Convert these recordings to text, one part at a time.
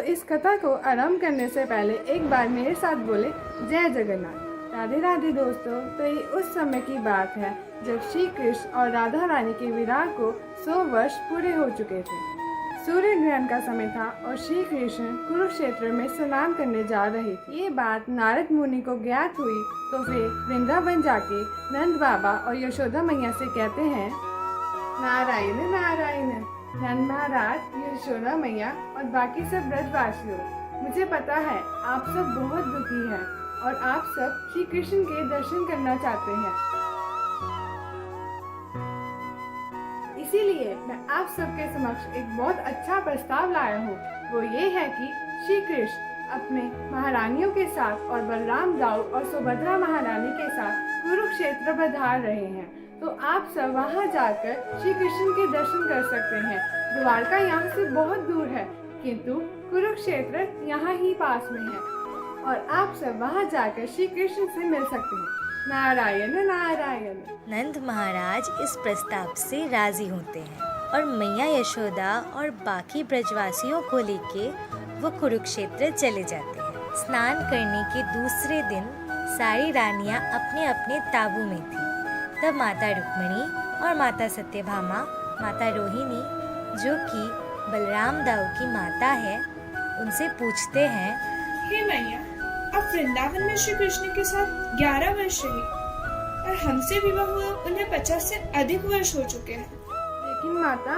इस कथा को आरंभ करने से पहले एक बार मेरे साथ बोले जय जगन्नाथ। राधे राधे दोस्तों। तो ये उस समय की बात है जब श्री कृष्ण और राधा रानी के विवाह को 100 वर्ष पूरे हो चुके थे। सूर्य ग्रहण का समय था और श्री कृष्ण कुरुक्षेत्र में स्नान करने जा रहे थे। ये बात नारद मुनि को ज्ञात हुई तो वे वृंदावन जाके नंद बाबा और यशोदा मैया से कहते हैं, नारायण नारायण नंद महाराज, यशोदा मैया और बाकी सब ब्रजवासियों, मुझे पता है आप सब बहुत दुखी हैं और आप सब श्री कृष्ण के दर्शन करना चाहते हैं। इसीलिए मैं आप सबके समक्ष एक बहुत अच्छा प्रस्ताव लाया हूँ। वो ये है कि श्री कृष्ण अपने महारानियों के साथ और बलराम दाऊ और सुभद्रा महारानी के साथ कुरुक्षेत्र पधार रहे हैं। तो आप सब वहाँ जाकर श्री कृष्ण के दर्शन कर सकते हैं। द्वारका यहाँ से बहुत दूर है, किंतु कुरुक्षेत्र यहाँ ही पास में है और आप सब वहाँ जाकर श्री कृष्ण से मिल सकते हैं। नारायण नारायण। नंद महाराज इस प्रस्ताव से राजी होते हैं और मैया यशोदा और बाकी ब्रजवासियों को लेके वो कुरुक्षेत्र चले जाते हैं। स्नान करने के दूसरे दिन सारी रानियां अपने अपने ताबू में थी। तब माता रुक्मिणी और माता सत्यभामा, माता रोहिणी जो कि बलराम दाऊ की माता है, उनसे पूछते हैं, हे मैया, आप वृंदावन में श्री कृष्ण के साथ 11 वर्ष रही और हमसे विवाह हुआ उन्हें 50 से अधिक वर्ष हो चुके हैं। लेकिन माता,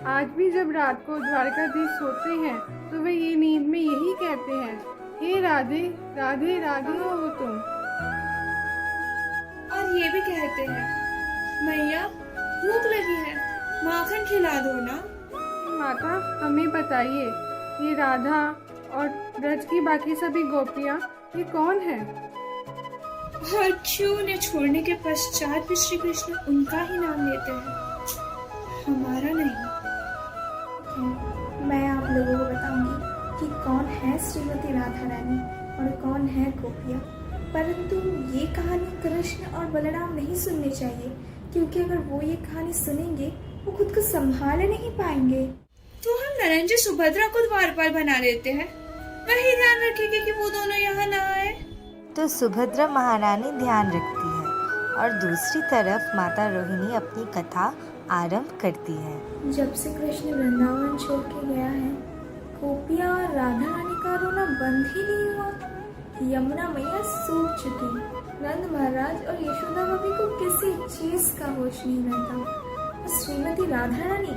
आज भी जब रात को द्वारकाधीश सोते हैं तो वे ये नींद में यही कहते हैं, हे राधे राधे राधे हो तुम। और ये भी कहते हैं, मैया भूख लगी है, माखन खिला दो ना। माता, हमें बताइए, ये राधा और ब्रज की बाकी सभी गोपियाँ ये कौन है? और क्यों उन्हें छोड़ने के पश्चात भी श्री कृष्ण उनका ही नाम लेते हैं, हमारा नहीं। मैं आप लोगों को बताऊंगी कि कौन है श्रीमती राधा रानी और कौन है गोपिया। परंतु ये कहानी कृष्ण और बलराम नहीं सुननी चाहिए, क्योंकि अगर वो ये कहानी सुनेंगे वो खुद को संभाल नहीं पाएंगे। तो हम नरंजी सुभद्रा को द्वारपाल बना देते हैं, वही ध्यान रखेंगे कि वो दोनों यहाँ ना आए। तो सुभद्रा महारानी ध्यान रखती है और दूसरी तरफ माता रोहिणी अपनी कथा आरंभ करती है। जब से कृष्ण वृंदावन छोड़ के गया है, गोपिया और राधा रानी का रोना बंद ही नहीं हुआ। यमुना मैया सूख चुकी, नंद महाराज और यशोदा भाभी को किसी चीज का होश नहीं रहता। और श्रीमती राधा रानी,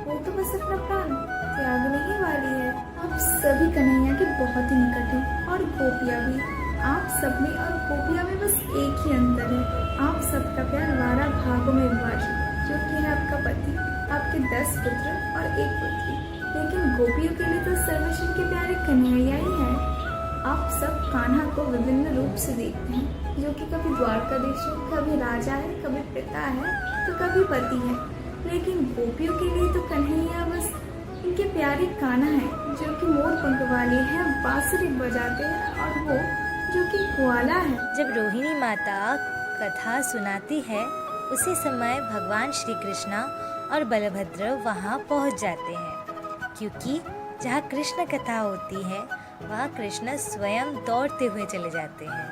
वो तो बस अपना प्राण त्यागने ही वाली है। आप सभी कन्हैया के बहुत ही निकट हैं और गोपिया भी। आप सब में और गोपिया में बस एक ही अंतर है, आप सबका प्यार 12 भागों में विभाजित, जो कि है आपका पति, आपके 10 पुत्र और 1 पुत्री। लेकिन गोपियों के लिए तो सर्वश्रेष्ठ के प्यारे कन्हैया ही है। आप सब कान्हा को विभिन्न रूप से देखते हैं, जो कि कभी द्वारकाधीश है, कभी राजा है, कभी पिता है, तो कभी पति है। लेकिन गोपियों के लिए तो कन्हैया बस इनके प्यारे कान्हा है, जो कि मोर पंख वाले हैं, बांसुरी बजाते हैं, और वो जो कि ग्वाला है। जब रोहिणी माता कथा सुनाती है, उसी समय भगवान श्री कृष्णा और बलभद्र वहाँ पहुँच जाते हैं, क्योंकि जहाँ कृष्ण कथा होती है वहाँ कृष्ण स्वयं दौड़ते हुए चले जाते हैं।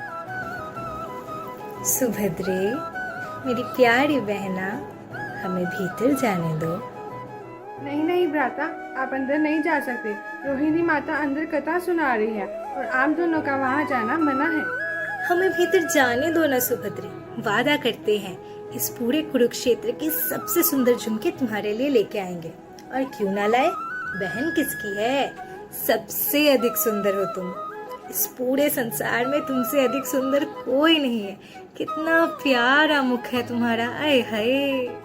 सुभद्रे, मेरी प्यारी बहना, हमें भीतर जाने दो। नहीं नहीं भ्राता, आप अंदर नहीं जा सकते। रोहिणी माता अंदर कथा सुना रही है और आप दोनों का वहाँ जाना मना है। हमें भीतर जाने दो ना सुभद्रे। वादा करते हैं इस पूरे कुरुक्षेत्र की सबसे सुंदर झुमके तुम्हारे लिए लेके आएंगे। और क्यों ना लाए, बहन किसकी है? सबसे अधिक सुंदर हो तुम। इस पूरे संसार में तुमसे अधिक सुंदर कोई नहीं है। कितना प्यारा मुख है तुम्हारा, आए हाय।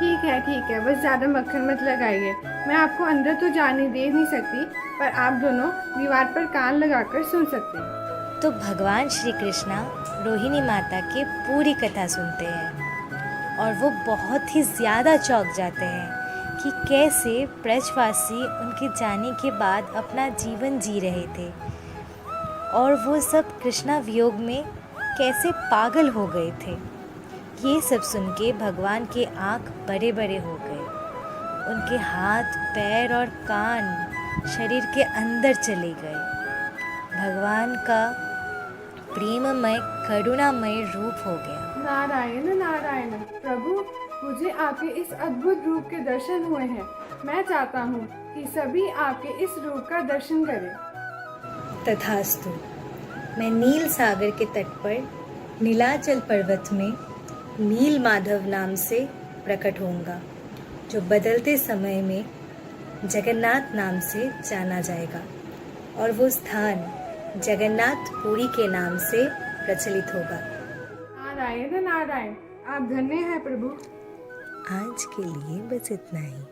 ठीक है, बस ज्यादा मक्खन मत लगाइए। मैं आपको अंदर तो जाने दे नहीं सकती, पर आप दोनों दीवार पर कान लगाकर सुन सकते हैं। तो भगवान श्री कृष्णा रोहिणी माता की पूरी कथा सुनते हैं और वो बहुत ही ज्यादा चौंक जाते हैं कि कैसे ब्रजवासी उनके जाने के बाद अपना जीवन जी रहे थे और वो सब कृष्णा वियोग में कैसे पागल हो गए थे। ये सब सुन के भगवान के आँख बड़े बड़े हो गए। उनके हाथ, पैर और कान शरीर के अंदर चले गए। भगवान का प्रेममय करुणामय रूप हो गया। नारायण नारायण। प्रभु, मुझे आपके इस अद्भुत रूप के दर्शन हुए हैं। मैं चाहता हूँ कि सभी आपके इस रूप का दर्शन करें। तथास्तु। मैं नील सागर के तट पर नीलाचल पर्वत में नील माधव नाम से प्रकट होऊंगा, जो बदलते समय में जगन्नाथ नाम से जाना जाएगा, और वो स्थान जगन्नाथपुरी के नाम से प्रचलित होगा। नारायण नारायण। आप धन्य हैं प्रभु। आज के लिए बस इतना ही।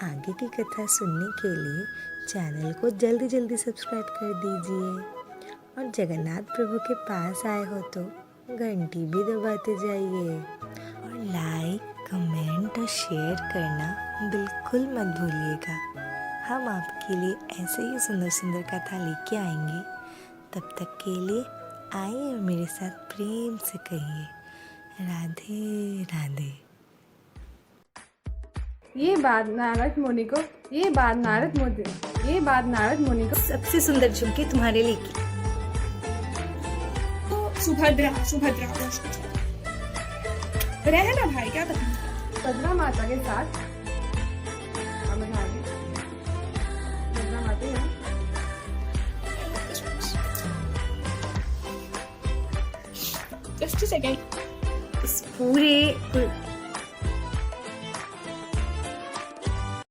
आगे की कथा सुनने के लिए चैनल को जल्दी जल्दी सब्सक्राइब कर दीजिए, और जगन्नाथ प्रभु के पास आए हो तो घंटी भी दबाते जाइए, और लाइक कमेंट और शेयर करना बिल्कुल मत भूलिएगा। हम आपके लिए ऐसे ही सुंदर सुंदर कथा लेके आएंगे। तब तक के लिए आइए और मेरे साथ प्रेम से कहिए राधे राधे। ये बात नारद मुनि को सबसे सुंदर झुमके तुम्हारे लिए की। तो सुभद्रा रहना भाई, क्या तकलीफ? सुभद्रा माता के साथ सुभद्रा माता है। Just a second. इस पूरे